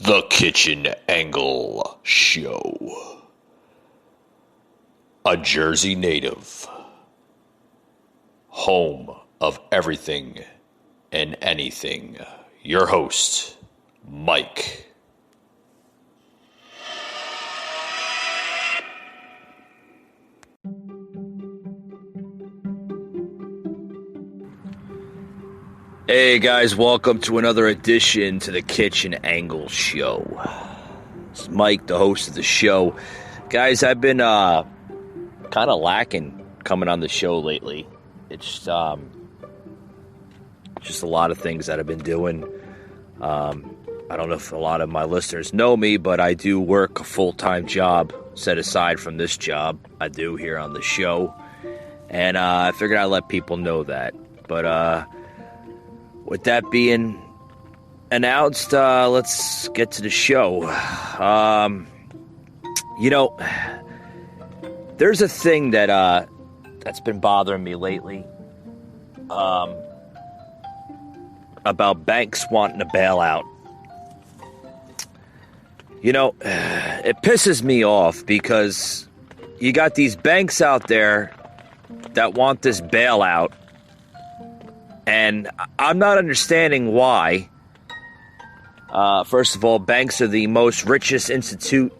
The Kitchen Angle Show. A Jersey native. Home of everything and anything. Your host, Mike. Hey guys, welcome to another edition to the Kitchen Angle Show. It's Mike, the host of the show. Guys, I've been kind of lacking coming on the show lately. It's just a lot of things that I've been doing. I don't know if a lot of my listeners know me, but I do work a full-time job set aside from this job I do here on the show. And I figured I'd let people know that. But with that being announced, let's get to the show. There's a thing that that's been bothering me lately about banks wanting to bail out. It pisses me off because you got these banks out there that want this bailout. And I'm not understanding why. First of all, banks are the most richest institute,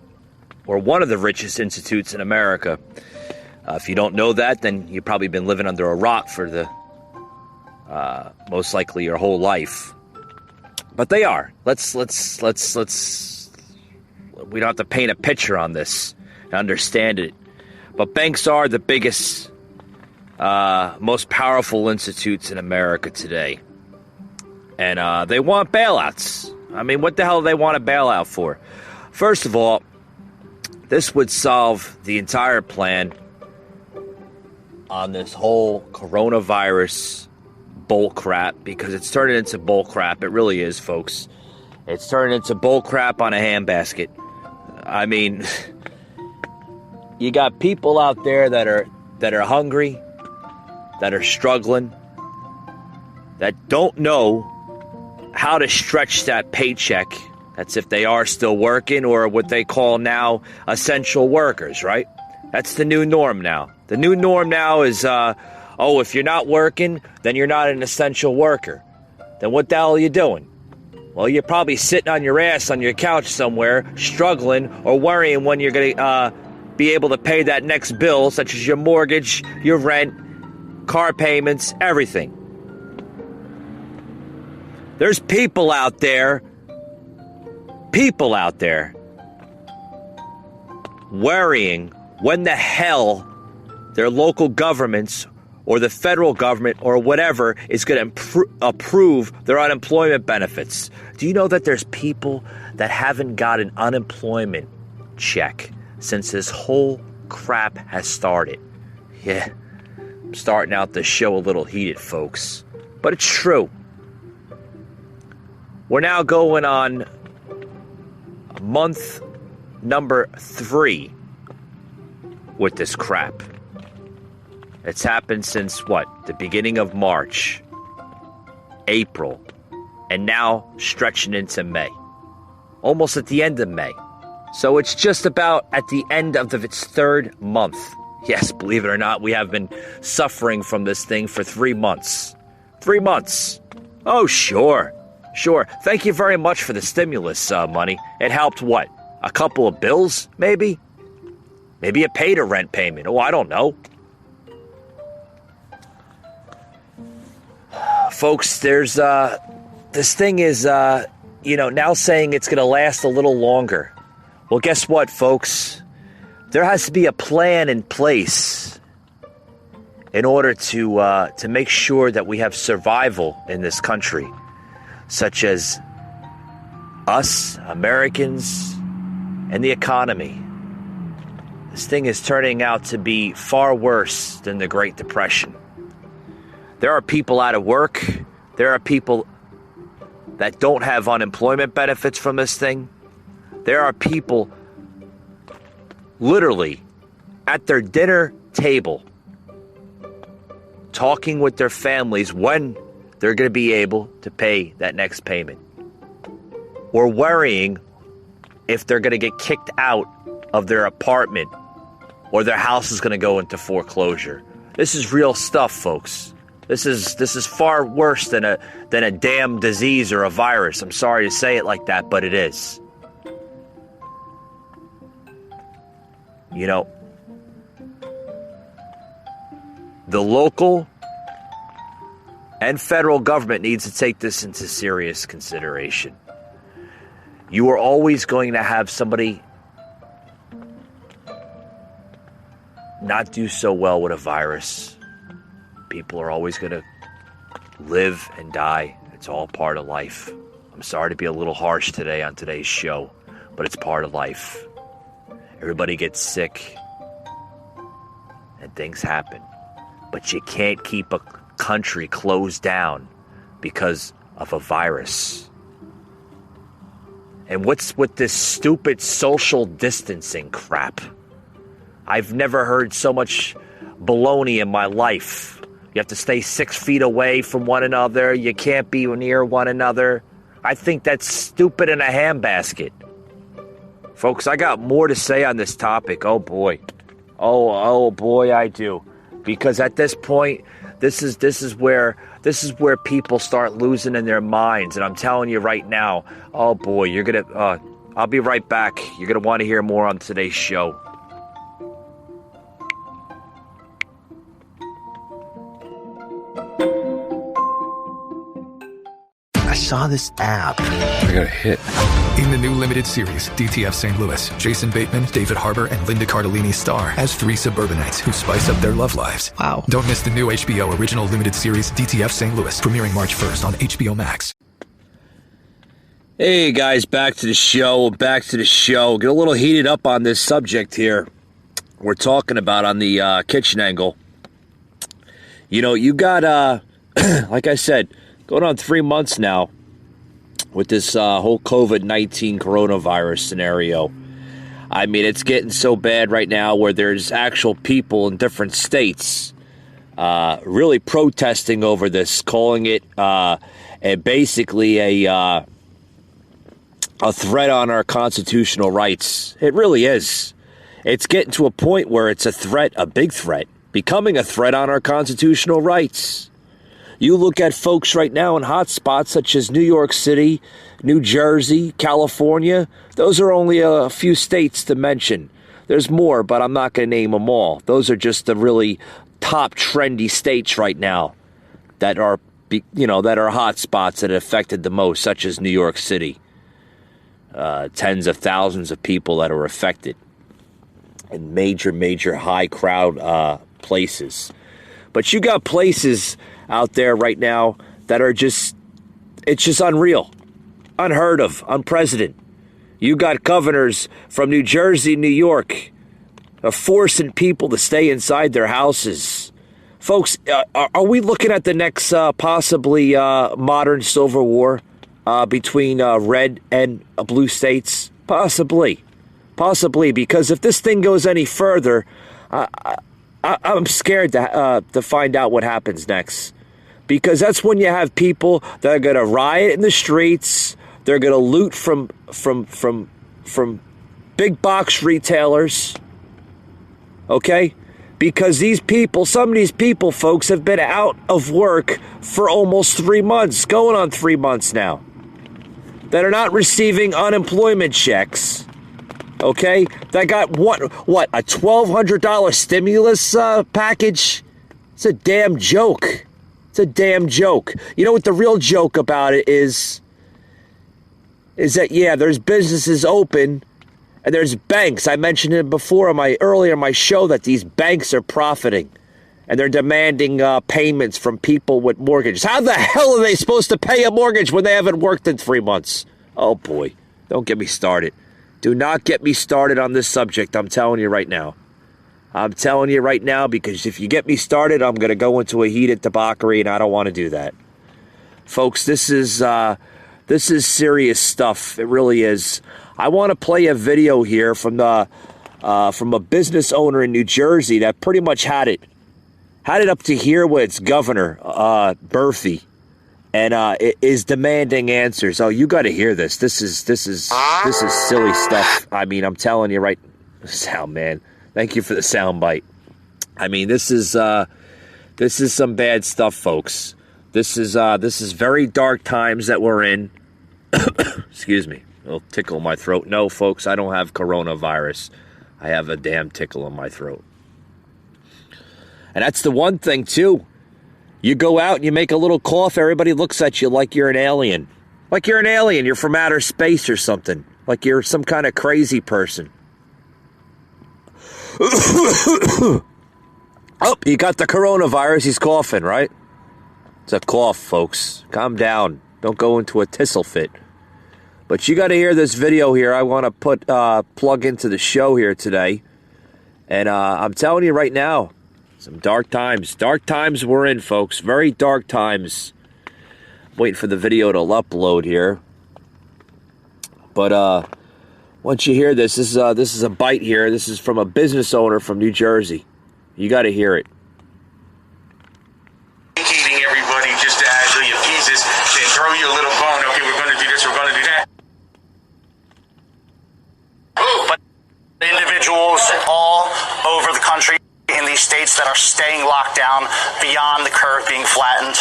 or one of the richest institutes in America. If you don't know that, then you've probably been living under a rock for the most likely your whole life. But they are. Let's. We don't have to paint a picture on this to understand it. But banks are the biggest, most powerful institutes in America today. And they want bailouts. I mean, what the hell do they want a bailout for? First of all, this would solve the entire plan on this whole coronavirus bullcrap, because it's turning into bullcrap. It really is, folks. It's turning into bullcrap on a handbasket. I mean, you got people out there that are hungry, that are struggling, that don't know how to stretch that paycheck. That's if they are still working, or what they call now essential workers, right? That's the new norm now. The new norm now is, if you're not working, then you're not an essential worker. Then what the hell are you doing? Well, you're probably sitting on your ass on your couch somewhere, struggling or worrying when you're going to be able to pay that next bill, such as your mortgage, your rent, car payments, everything. There's people out there worrying when the hell their local governments or the federal government or whatever is going to approve their unemployment benefits. Do you know that there's people that haven't got an unemployment check since this whole crap has started? Yeah, I'm starting out the show a little heated, folks. But it's true. We're now going on month number 3 with this crap. It's happened since, the beginning of March, April, and now stretching into May. Almost at the end of May. So it's just about at the end of its 3rd month. Yes, believe it or not, we have been suffering from this thing for 3 months. 3 months. Oh, sure. Thank you very much for the stimulus money. It helped what? A couple of bills, maybe? Maybe it paid a rent payment. Oh, I don't know. Folks, there's, this thing is, now saying it's going to last a little longer. Well, guess what, folks? There has to be a plan in place in order to make sure that we have survival in this country, such as us, Americans, and the economy. This thing is turning out to be far worse than the Great Depression. There are people out of work. There are people that don't have unemployment benefits from this thing. There are people literally at their dinner table talking with their families when they're going to be able to pay that next payment. Or worrying if they're going to get kicked out of their apartment or their house is going to go into foreclosure. This is real stuff, folks. This is far worse than a damn disease or a virus. I'm sorry to say it like that, but it is. You know, the local and federal government needs to take this into serious consideration. You are always going to have somebody not do so well with a virus. People are always going to live and die. It's all part of life. I'm sorry to be a little harsh today on today's show, but it's part of life. Everybody gets sick and things happen. But you can't keep a country closed down because of a virus. And what's with this stupid social distancing crap? I've never heard so much baloney in my life. You have to stay 6 feet away from one another. You can't be near one another. I think that's stupid in a handbasket. Folks, I got more to say on this topic. Oh boy. Oh boy, I do. Because at this point, this is where people start losing in their minds. And I'm telling you right now, oh boy, you're gonna I'll be right back. You're gonna want to hear more on today's show. I saw this app. I got a hit. In the new limited series, DTF St. Louis, Jason Bateman, David Harbour, and Linda Cardellini star as three suburbanites who spice up their love lives. Wow. Don't miss the new HBO original limited series, DTF St. Louis, premiering March 1st on HBO Max. Hey guys, back to the show. Get a little heated up on this subject here. We're talking about on the kitchen angle. You know, you got, like I said, going on 3 months now with this whole COVID-19 coronavirus scenario. I mean, it's getting so bad right now where there's actual people in different states really protesting over this, calling it basically a threat on our constitutional rights. It really is. It's getting to a point where it's a threat, a big threat, becoming a threat on our constitutional rights. You look at folks right now in hot spots such as New York City, New Jersey, California. Those are only a few states to mention. There's more, but I'm not going to name them all. Those are just the really top trendy states right now that are, that are hot spots that are affected the most, such as New York City. Tens of thousands of people that are affected in major high crowd places. But you got places out there right now that are it's just unreal, unheard of, unprecedented. You got governors from New Jersey, New York, forcing people to stay inside their houses. Folks, are we looking at the next possibly modern civil war between red and blue states? Possibly, because if this thing goes any further, I'm scared to find out what happens next. Because that's when you have people that are going to riot in the streets. They're going to loot from big box retailers. Okay? Because some of these people, folks, have been out of work for almost 3 months, going on 3 months now. That are not receiving unemployment checks. Okay? That got what, a $1,200 stimulus package? It's a damn joke. It's a damn joke. You know what the real joke about it is that, yeah, there's businesses open and there's banks. I mentioned it before earlier in my show that these banks are profiting and they're demanding payments from people with mortgages. How the hell are they supposed to pay a mortgage when they haven't worked in 3 months? Oh, boy. Don't get me started. Do not get me started on this subject. I'm telling you right now. Because if you get me started, I'm going to go into a heated debauchery, and I don't want to do that. Folks, this is serious stuff. It really is. I want to play a video here from a business owner in New Jersey that pretty much had it up to here with its governor, Murphy. and is demanding answers. Oh, you got to hear this. This is silly stuff. I mean, I'm telling you, right? Sound man, thank you for the sound bite. I mean, this is some bad stuff, folks. This is very dark times that we're in. Excuse me, it'll tickle my throat. No, folks, I don't have coronavirus. I have a damn tickle in my throat. And that's the one thing, too. You go out and you make a little cough, everybody looks at you like you're an alien. Like you're an alien, you're from outer space or something. Like you're some kind of crazy person. Oh, you got the coronavirus, he's coughing, right? It's a cough, folks. Calm down. Don't go into a tissel fit. But you got to hear this video here. I want to plug into the show here today. And I'm telling you right now, some dark times. Dark times we're in, folks. Very dark times. Waiting for the video to upload here. But once you hear this is a bite here. This is from a business owner from New Jersey. You got to hear it. Educating everybody just to actually appease us and throw you a little bone. Okay, we're going to do this, we're going to do that. But individuals all over the country in these states that are staying locked down beyond the curve being flattened.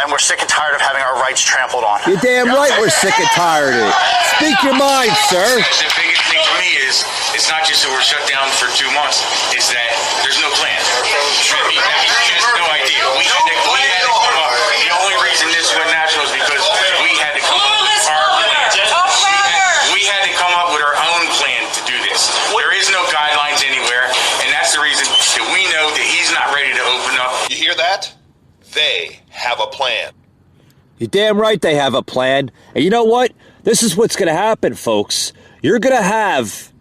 And we're sick and tired of having our rights trampled on. You're damn right we're sick and tired of it. Speak your mind, sir. The biggest thing for me is it's not just that we're shut down for 2 months. It's that there's no plan. I mean, just no idea. We had to come up. The only reason this went national is because we had to come up with our plan. We had to come up with our own plan to do this. There is no guidelines anywhere, and that's the reason that we know that he's not ready to open up. You hear that? They have a plan. You're damn right they have a plan. And you know what? This is what's going to happen, folks. You're going to have...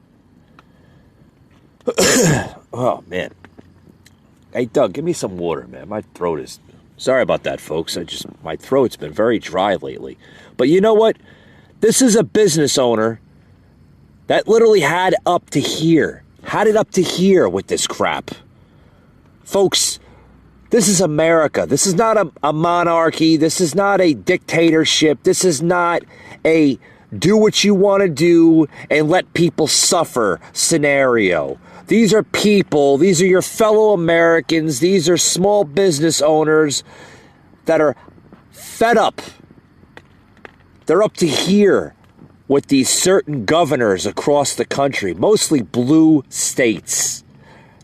Oh, man. Hey, Doug, give me some water, man. My throat is... Sorry about that, folks. My throat's been very dry lately. But you know what? This is a business owner that literally had it up to here with this crap. Folks, this is America. This is not a monarchy. This is not a dictatorship. This is not a do what you want to do and let people suffer scenario. These are people. These are your fellow Americans. These are small business owners that are fed up. They're up to here with these certain governors across the country, mostly blue states,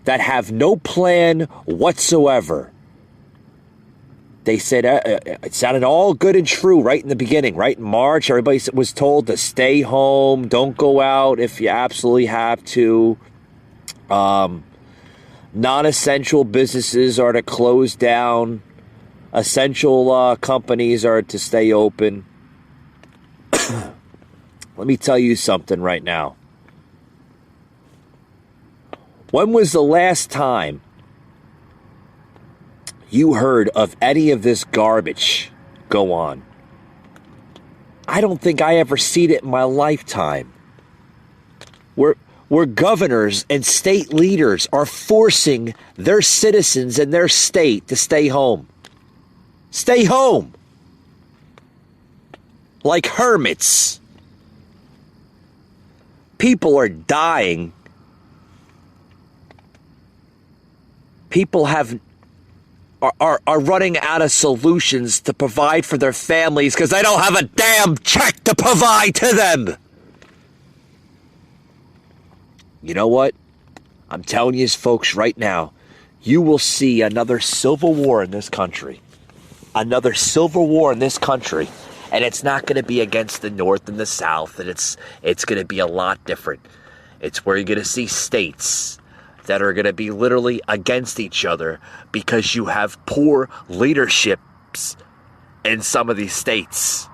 that have no plan whatsoever. They said it sounded all good and true right in the beginning, right in March. Everybody was told to stay home, don't go out if you absolutely have to. Non-essential businesses are to close down. Essential companies are to stay open. Let me tell you something right now. When was the last time you heard of any of this garbage go on? I don't think I ever seen it in my lifetime. Where governors and state leaders are forcing their citizens in their state to stay home. Stay home. Like hermits. People are dying. People are running out of solutions to provide for their families because they don't have a damn check to provide to them. You know what? I'm telling you, folks, right now, you will see another civil war in this country. Another civil war in this country. And it's not going to be against the North and the South. And it's going to be a lot different. It's where you're going to see states that are going to be literally against each other because you have poor leaderships in some of these states.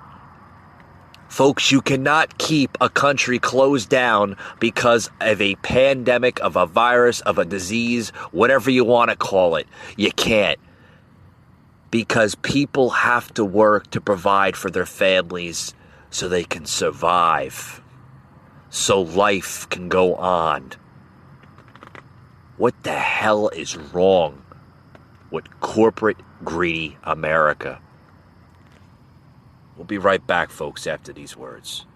Folks, you cannot keep a country closed down because of a pandemic, of a virus, of a disease, whatever you want to call it. You can't. Because people have to work to provide for their families so they can survive. So life can go on. What the hell is wrong with corporate greedy America. We'll be right back, folks, after these words.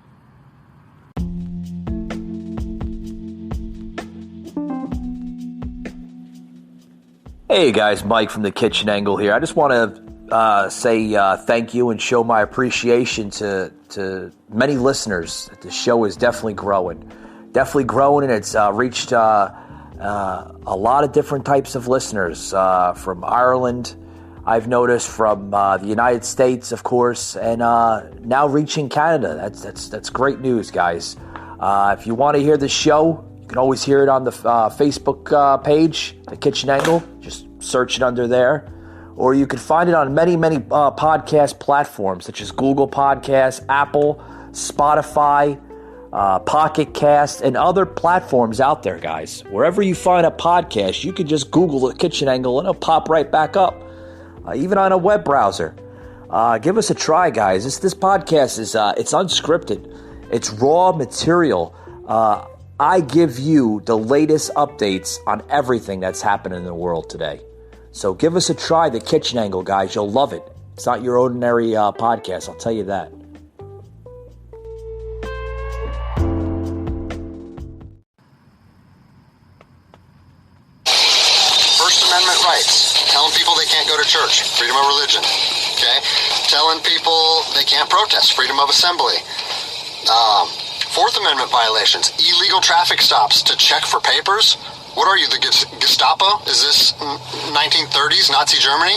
Hey guys, Mike from the Kitchen Angle here. I just want to say thank you and show my appreciation to many listeners. The show is definitely growing, and it's reached a lot of different types of listeners from Ireland. I've noticed from the United States, of course, and now reaching Canada. That's great news, guys. If you want to hear the show, you can always hear it on the Facebook page, The Kitchen Angle. Just search it under there. Or you can find it on many podcast platforms, such as Google Podcasts, Apple, Spotify, Pocket Cast, and other platforms out there, guys. Wherever you find a podcast, you can just Google The Kitchen Angle and it'll pop right back up. Even on a web browser. Give us a try, guys. This podcast is it's unscripted. It's raw material. I give you the latest updates on everything that's happening in the world today. So give us a try, The Kitchen Angle, guys. You'll love it. It's not your ordinary podcast, I'll tell you that. First Amendment rights. Telling people they can't go to church. Freedom of religion. Okay? Telling people they can't protest. Freedom of assembly. Fourth Amendment violations. Illegal traffic stops to check for papers. What are you, the Gestapo? Is this 1930s Nazi Germany?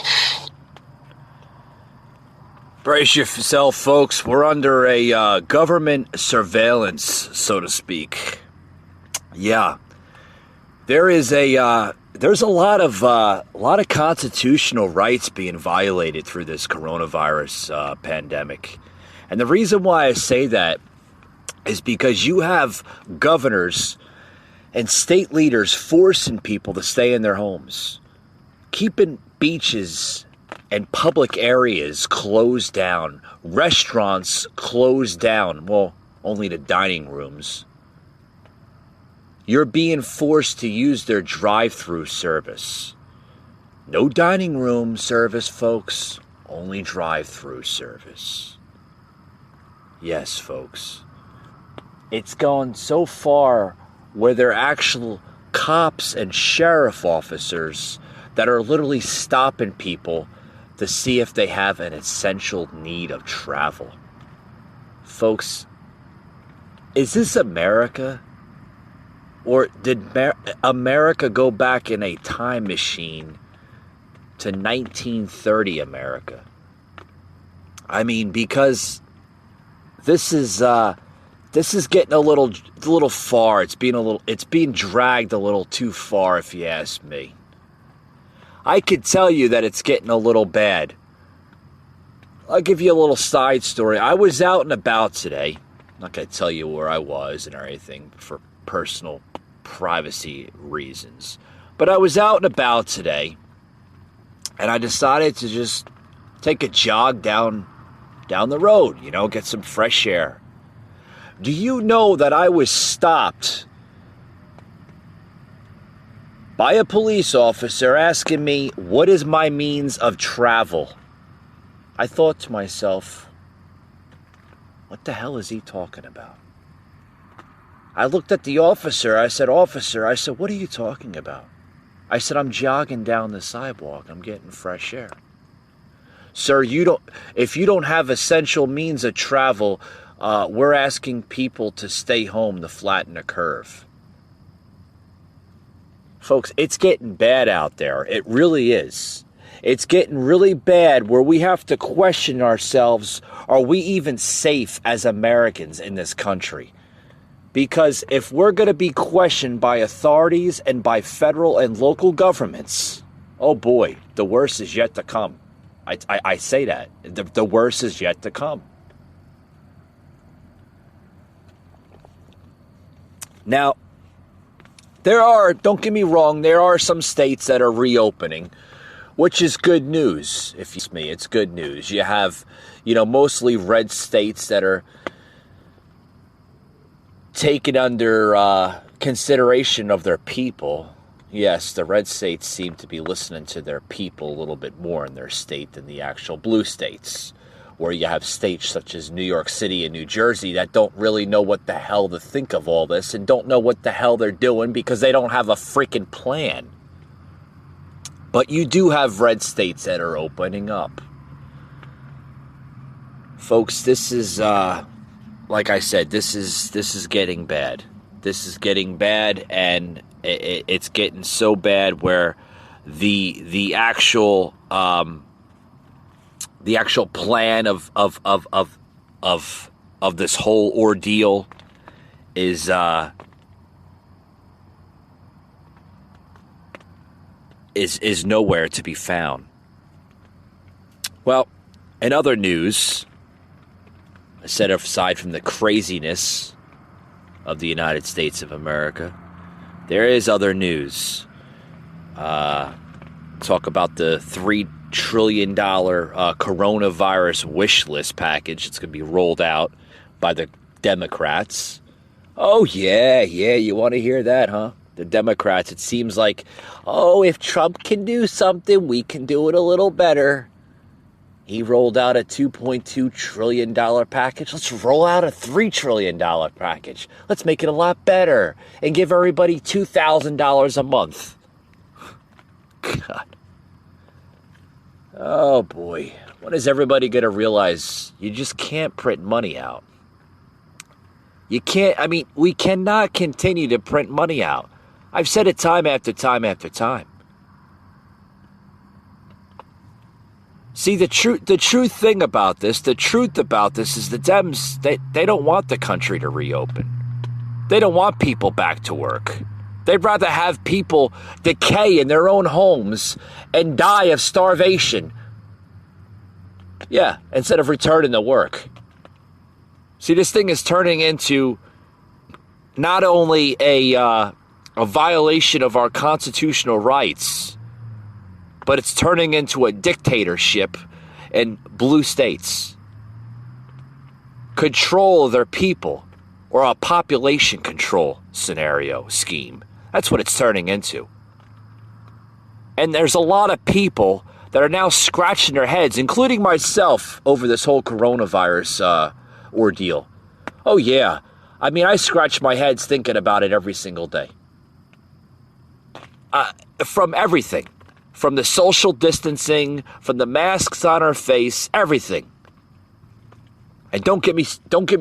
Brace yourself, folks. We're under a government surveillance, so to speak. Yeah, there's a lot of constitutional rights being violated through this coronavirus pandemic, and the reason why I say that is because you have governors and state leaders forcing people to stay in their homes, keeping beaches and public areas closed down, restaurants closed down, well, only the dining rooms. You're being forced to use their drive-through service. No dining room service, folks, only drive-through service. Yes, folks. It's gone so far where there are actual cops and sheriff officers that are literally stopping people to see if they have an essential need of travel. Folks, is this America? Or did America go back in a time machine to 1930 America? I mean, because this is getting a little far. It's being dragged a little too far, if you ask me. I could tell you that it's getting a little bad. I'll give you a little side story. I was out and about today. I'm not going to tell you where I was and everything for personal privacy reasons. But I was out and about today, and I decided to just take a jog down the road, get some fresh air. Do you know that I was stopped by a police officer asking me what is my means of travel? I thought to myself, what the hell is he talking about? I looked at the officer. I said, "Officer," what are you talking about? I said, "I'm jogging down the sidewalk. I'm getting fresh air." Sir, if you don't have essential means of travel, we're asking people to stay home to flatten the curve. Folks, it's getting bad out there. It really is. It's getting really bad where we have to question ourselves, are we even safe as Americans in this country? Because if we're going to be questioned by authorities and by federal and local governments, oh boy, the worst is yet to come. I say that. The worst is yet to come. Now, don't get me wrong, there are some states that are reopening, which is good news. If you ask me, it's good news. You have, mostly red states that are taken under consideration of their people. yes, the red states seem to be listening to their people a little bit more in their state than the actual blue states, where you have states such as New York City and New Jersey that don't really know what the hell to think of all this and don't know what the hell they're doing because they don't have a freaking plan. But you do have red states that are opening up. Folks, this is, like I said, this is getting bad. This is getting bad, and it's getting so bad where the actual plan of this whole ordeal is nowhere to be found. Well, in other news, aside from the craziness of the United States of America, there is other news. Talk about the $3 trillion coronavirus wish list package that's going to be rolled out by the Democrats. Oh, yeah, you want to hear that, huh? The Democrats, it seems like, if Trump can do something, we can do it a little better. He rolled out a $2.2 trillion package. Let's roll out a $3 trillion package. Let's make it a lot better and give everybody $2,000 a month. God. Oh, boy. When is everybody going to realize you just can't print money out? You can't, we cannot continue to print money out. I've said it time after time after time. See, the truth about this is the Dems, they don't want the country to reopen. They don't want people back to work. They'd rather have people decay in their own homes and die of starvation. Yeah, instead of returning to work. See, this thing is turning into not only a violation of our constitutional rights, but it's turning into a dictatorship in blue states. Control of their people, or a population control scenario scheme. That's what it's turning into. And there's a lot of people that are now scratching their heads, including myself, over this whole coronavirus ordeal. Oh, yeah. I scratch my heads thinking about it every single day. From everything. From the social distancing, from the masks on our face, everything. And don't get me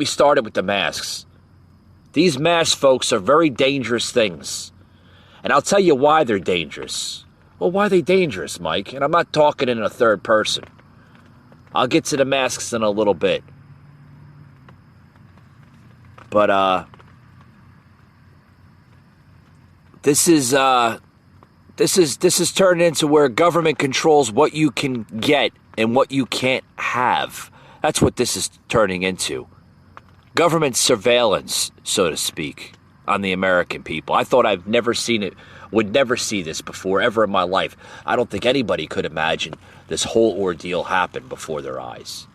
started with the masks. These masks, folks, are very dangerous things. And I'll tell you why they're dangerous. Well, why are they dangerous, Mike? And I'm not talking in a third person. I'll get to the masks in a little bit. But, this is turning into where government controls what you can get and what you can't have. That's what this is turning into. Government surveillance, so to speak, on the American people. I thought I've never seen it, would never see this before, ever in my life. I don't think anybody could imagine this whole ordeal happen before their eyes.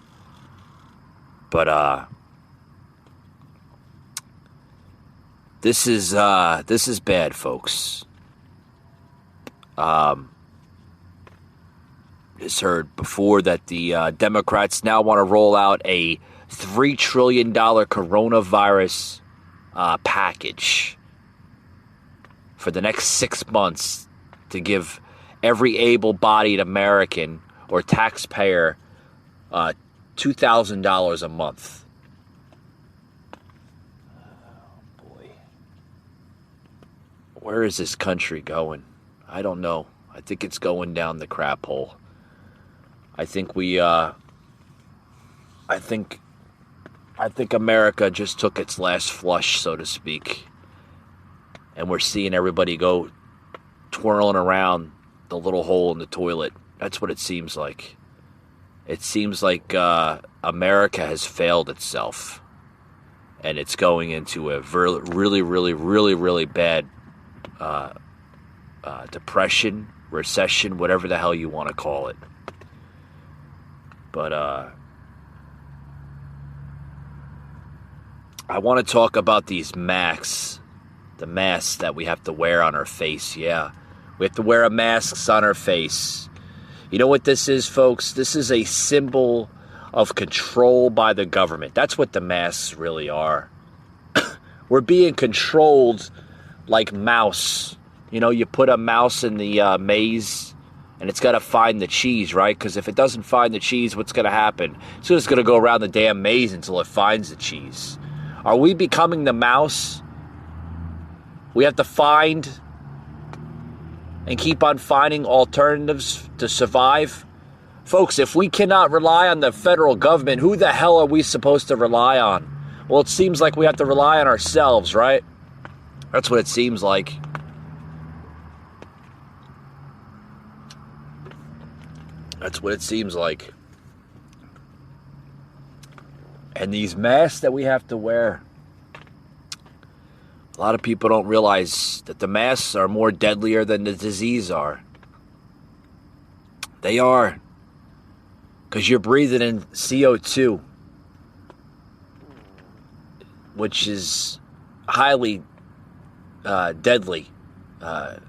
But, this is bad, folks. Just heard before that the Democrats now want to roll out a $3 trillion coronavirus package for the next 6 months to give every able-bodied American or taxpayer $2,000 a month. Oh, boy. Where is this country going? I don't know. I think it's going down the crap hole. I think I think America just took its last flush, so to speak. And we're seeing everybody go twirling around the little hole in the toilet. That's what it seems like. It seems like America has failed itself. And it's going into a really bad depression, recession, whatever the hell you want to call it. But I want to talk about these masks, the masks that we have to wear on our face. Yeah, We have to wear a mask on our face. You know what this is, folks? This is a symbol of control by the government. That's what the masks really are. We're being controlled like mouse. You know, you put a mouse in the maze and it's got to find the cheese, right? Because if it doesn't find the cheese, what's going to happen? It's just going to go around the damn maze until it finds the cheese. Are we becoming the mouse? We have to find and keep on finding alternatives to survive? Folks, if we cannot rely on the federal government, who the hell are we supposed to rely on? Well, it seems like we have to rely on ourselves, right? That's what it seems like. That's what it seems like. And these masks that we have to wear, a lot of people don't realize that the masks are more deadlier than the disease are. They are. Because you're breathing in CO2, which is highly deadly to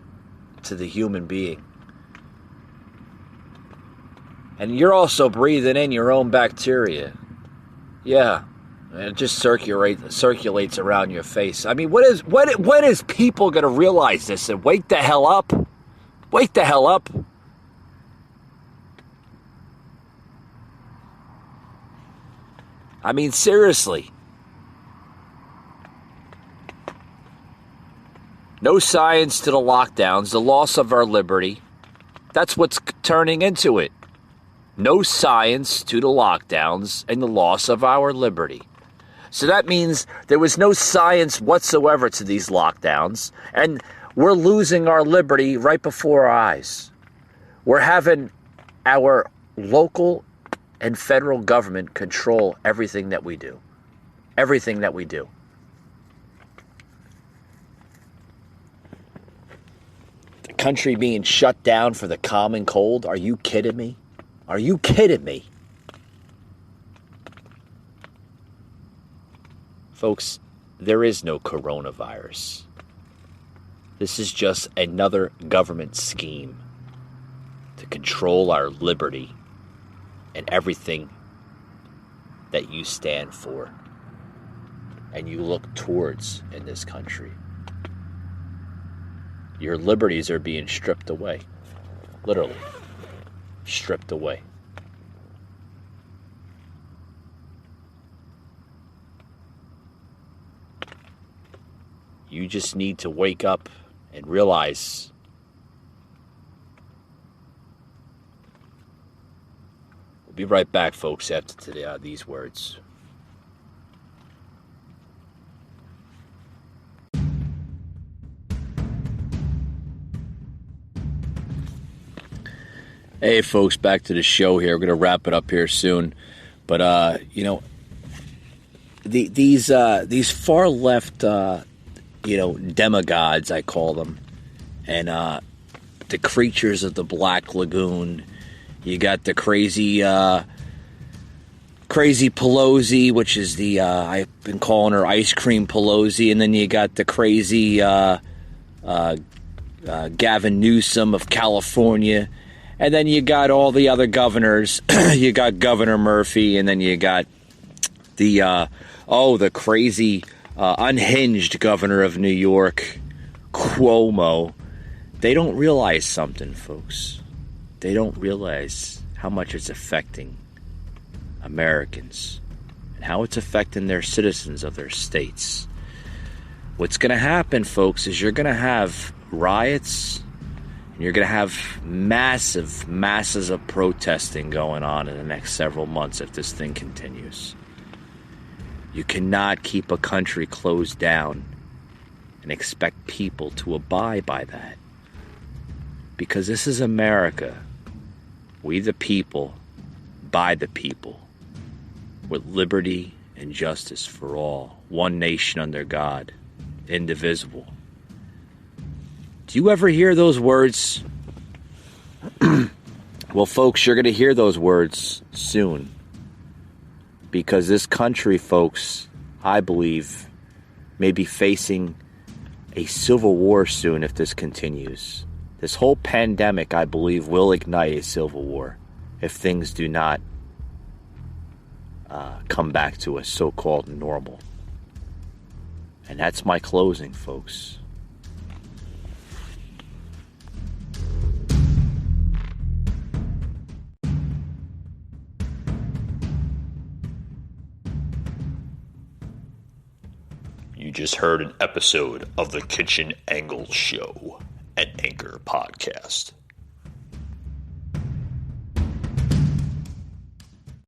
the human being. And you're also breathing in your own bacteria. Yeah. And it just circulates around your face. I mean, when is people going to realize this and wake the hell up? Wake the hell up. I mean, seriously. No science to the lockdowns, the loss of our liberty. That's what's turning into it. No science to the lockdowns and the loss of our liberty. So that means there was no science whatsoever to these lockdowns, and we're losing our liberty right before our eyes. We're having our local and federal government control everything that we do. Everything that we do. The country being shut down for the common cold? Are you kidding me? Are you kidding me? Folks, there is no coronavirus. This is just another government scheme to control our liberty and everything that you stand for and you look towards in this country. Your liberties are being stripped away. Literally. Stripped away. You just need to wake up and realize we'll be right back, folks, after these words. Hey, folks, back to the show here. We're going to wrap it up here soon. But, these far left, demagogues, I call them, and the creatures of the Black Lagoon. You got the crazy Pelosi, which is the, I've been calling her Ice Cream Pelosi, and then you got the crazy Gavin Newsom of California. And then you got all the other governors. You got Governor Murphy, and then you got the crazy unhinged governor of New York, Cuomo. They don't realize something, folks. They don't realize how much it's affecting Americans and how it's affecting their citizens of their states. What's going to happen, folks, is you're going to have riots. And you're going to have masses of protesting going on in the next several months if this thing continues. You cannot keep a country closed down and expect people to abide by that. Because this is America. We the people, by the people, with liberty and justice for all. One nation under God, indivisible. Do you ever hear those words? Well, folks, you're going to hear those words soon. Because this country, folks, I believe, may be facing a civil war soon if this continues. This whole pandemic, I believe, will ignite a civil war if things do not come back to a so-called normal. And that's my closing, folks. You just heard an episode of the Kitchen Angle Show, an Anchor podcast.